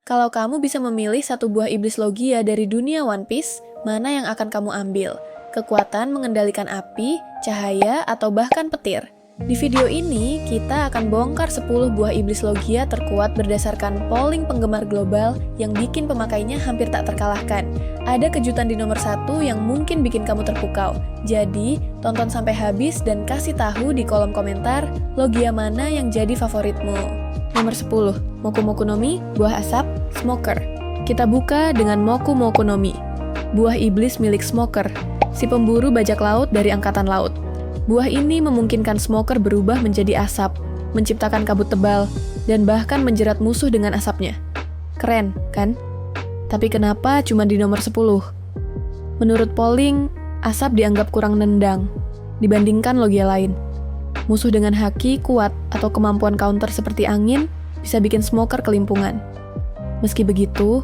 Kalau kamu bisa memilih satu buah iblis logia dari dunia One Piece, mana yang akan kamu ambil? Kekuatan mengendalikan api, cahaya, atau bahkan petir? Di video ini, kita akan bongkar 10 buah iblis logia terkuat berdasarkan polling penggemar global yang bikin pemakainya hampir tak terkalahkan. Ada kejutan di nomor 1 yang mungkin bikin kamu terpukau. Jadi, tonton sampai habis dan kasih tahu di kolom komentar logia mana yang jadi favoritmu. Nomor 10, Moku Moku no Mi, buah asap, Smoker. Kita buka dengan Moku Moku no Mi, buah iblis milik Smoker, si pemburu bajak laut dari Angkatan Laut. Buah ini memungkinkan Smoker berubah menjadi asap, menciptakan kabut tebal, dan bahkan menjerat musuh dengan asapnya. Keren, kan? Tapi kenapa cuma di nomor 10? Menurut polling, asap dianggap kurang nendang dibandingkan logia lain. Musuh dengan haki kuat atau kemampuan counter seperti angin bisa bikin Smoker kelimpungan. Meski begitu,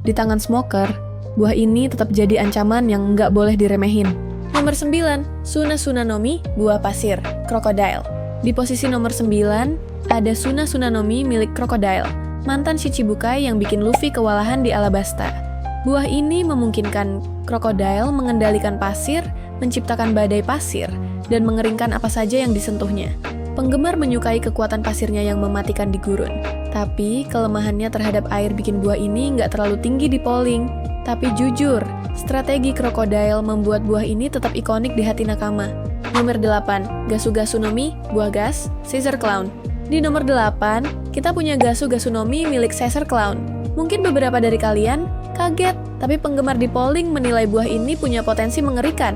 di tangan Smoker, buah ini tetap jadi ancaman yang nggak boleh diremehin. Nomor 9, Suna Suna no Mi, buah pasir, Crocodile. Di posisi nomor 9, ada Suna Suna no Mi milik Crocodile, mantan Shichibukai yang bikin Luffy kewalahan di Alabasta. Buah ini memungkinkan Crocodile mengendalikan pasir, menciptakan badai pasir, dan mengeringkan apa saja yang disentuhnya. Penggemar menyukai kekuatan pasirnya yang mematikan di gurun. Tapi, kelemahannya terhadap air bikin buah ini nggak terlalu tinggi di polling. Tapi jujur, strategi Crocodile membuat buah ini tetap ikonik di hati nakama. Nomor 8, Gasu Gasu no Mi, buah gas, Caesar Clown. Di nomor 8, kita punya Gasu Gasu no Mi milik Caesar Clown. Mungkin beberapa dari kalian kaget, tapi penggemar di polling menilai buah ini punya potensi mengerikan.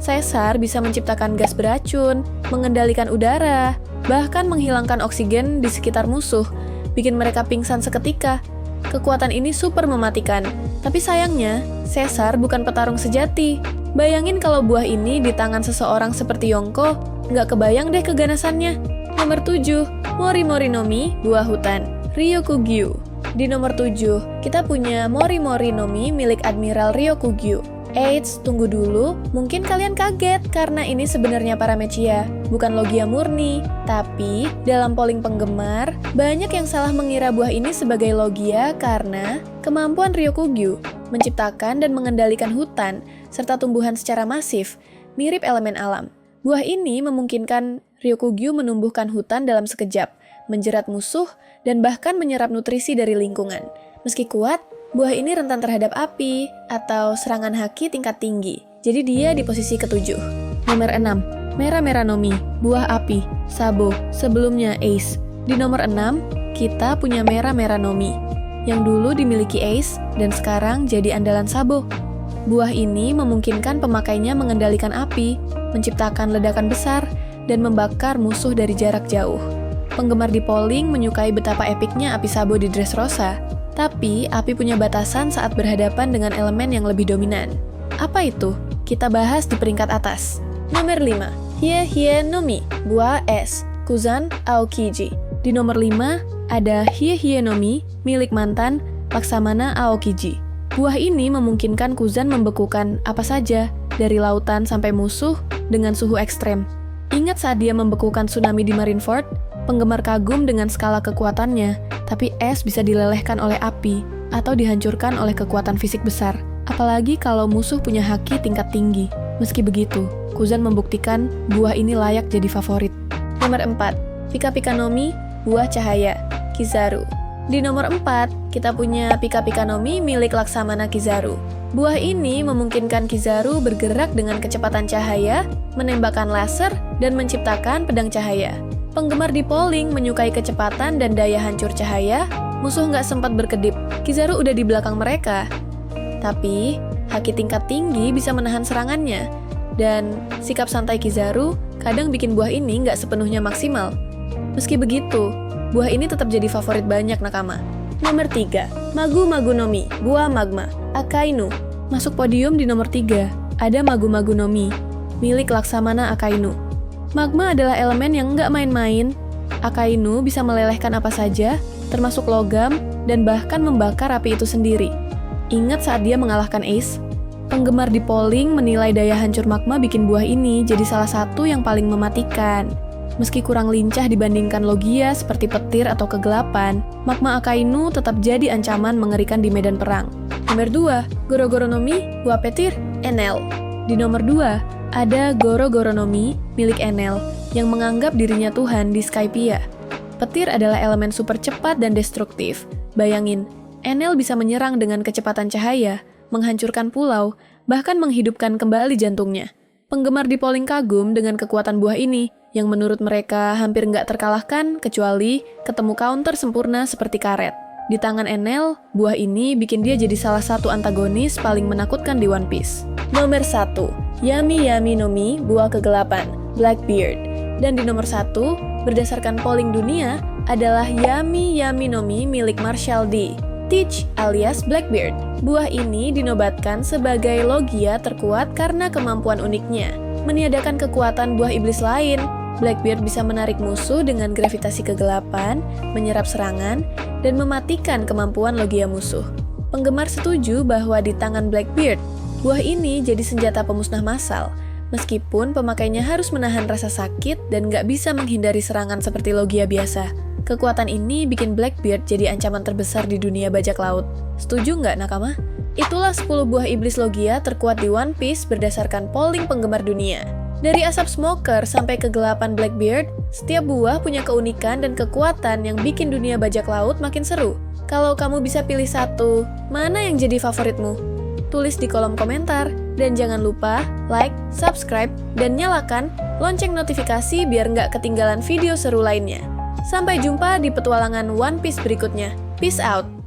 Caesar bisa menciptakan gas beracun, mengendalikan udara, bahkan menghilangkan oksigen di sekitar musuh, bikin mereka pingsan seketika. Kekuatan ini super mematikan, tapi sayangnya, Caesar bukan petarung sejati. Bayangin kalau buah ini di tangan seseorang seperti Yonko, nggak kebayang deh keganasannya. Nomor 7, Mori Mori no Mi, buah hutan, Ryokugyu. Di nomor 7, kita punya Mori Mori no Mi milik Admiral Ryokugyu. Eits, tunggu dulu, mungkin kalian kaget karena ini sebenarnya Paramecia, bukan logia murni. Tapi, dalam polling penggemar, banyak yang salah mengira buah ini sebagai logia karena kemampuan Ryokugyu menciptakan dan mengendalikan hutan serta tumbuhan secara masif, mirip elemen alam. Buah ini memungkinkan Ryokugyu menumbuhkan hutan dalam sekejap, menjerat musuh, dan bahkan menyerap nutrisi dari lingkungan. Meski kuat, buah ini rentan terhadap api atau serangan haki tingkat tinggi. Jadi dia di posisi ke-7. Nomor 6, Mera Mera no Mi, buah api, Sabo, sebelumnya Ace. Di nomor 6, kita punya Mera Mera no Mi, yang dulu dimiliki Ace dan sekarang jadi andalan Sabo. Buah ini memungkinkan pemakainya mengendalikan api, menciptakan ledakan besar, dan membakar musuh dari jarak jauh. Penggemar di polling menyukai betapa epiknya api Sabo di Dressrosa. Tapi, api punya batasan saat berhadapan dengan elemen yang lebih dominan. Apa itu? Kita bahas di peringkat atas. Nomor 5, Hie Hie no Mi, buah es, Kuzan Aokiji. Di nomor 5, ada Hie Hie no Mi, milik mantan Laksamana Aokiji. Buah ini memungkinkan Kuzan membekukan apa saja, dari lautan sampai musuh, dengan suhu ekstrem. Ingat saat dia membekukan tsunami di Marineford? Penggemar kagum dengan skala kekuatannya, tapi es bisa dilelehkan oleh api atau dihancurkan oleh kekuatan fisik besar. Apalagi kalau musuh punya haki tingkat tinggi. Meski begitu, Kuzan membuktikan buah ini layak jadi favorit. Nomor 4, Pika Pika no Mi, buah cahaya, Kizaru. Di nomor 4, kita punya Pika Pika no Mi milik Laksamana Kizaru. Buah ini memungkinkan Kizaru bergerak dengan kecepatan cahaya, menembakkan laser, dan menciptakan pedang cahaya. Penggemar di polling menyukai kecepatan dan daya hancur cahaya, musuh nggak sempat berkedip. Kizaru udah di belakang mereka. Tapi, haki tingkat tinggi bisa menahan serangannya. Dan, sikap santai Kizaru kadang bikin buah ini nggak sepenuhnya maksimal. Meski begitu, buah ini tetap jadi favorit banyak nakama. Nomor 3, Magu Magu no Mi, buah magma, Akainu. Masuk podium di nomor 3, ada Magu Magu no Mi, milik Laksamana Akainu. Magma adalah elemen yang nggak main-main. Akainu bisa melelehkan apa saja, termasuk logam, dan bahkan membakar api itu sendiri. Ingat saat dia mengalahkan Ace? Penggemar di polling menilai daya hancur magma bikin buah ini jadi salah satu yang paling mematikan. Meski kurang lincah dibandingkan Logia seperti petir atau kegelapan, magma Akainu tetap jadi ancaman mengerikan di medan perang. Nomor 2, Gorogoro no Mi, buah petir, Enel. Di nomor 2, ada Gorogoro no Mi, milik Enel, yang menganggap dirinya Tuhan di Skypiea. Petir adalah elemen super cepat dan destruktif. Bayangin, Enel bisa menyerang dengan kecepatan cahaya, menghancurkan pulau, bahkan menghidupkan kembali jantungnya. Penggemar di Polling kagum dengan kekuatan buah ini, yang menurut mereka hampir nggak terkalahkan kecuali ketemu counter sempurna seperti karet. Di tangan Enel, buah ini bikin dia jadi salah satu antagonis paling menakutkan di One Piece. Nomor 1, Yami Yami no Mi, buah kegelapan, Blackbeard. Dan di nomor 1, berdasarkan polling dunia, adalah Yami Yami no Mi milik Marshall D. Teach alias Blackbeard. Buah ini dinobatkan sebagai Logia terkuat karena kemampuan uniknya, meniadakan kekuatan buah iblis lain. Blackbeard bisa menarik musuh dengan gravitasi kegelapan, menyerap serangan, dan mematikan kemampuan Logia musuh. Penggemar setuju bahwa di tangan Blackbeard, buah ini jadi senjata pemusnah massal, meskipun pemakainya harus menahan rasa sakit dan nggak bisa menghindari serangan seperti Logia biasa. Kekuatan ini bikin Blackbeard jadi ancaman terbesar di dunia bajak laut. Setuju nggak, nakama? Itulah 10 buah iblis Logia terkuat di One Piece berdasarkan polling penggemar dunia. Dari asap smoker sampai kegelapan Blackbeard, setiap buah punya keunikan dan kekuatan yang bikin dunia bajak laut makin seru. Kalau kamu bisa pilih satu, mana yang jadi favoritmu? Tulis di kolom komentar, dan jangan lupa like, subscribe, dan nyalakan lonceng notifikasi biar nggak ketinggalan video seru lainnya. Sampai jumpa di petualangan One Piece berikutnya. Peace out!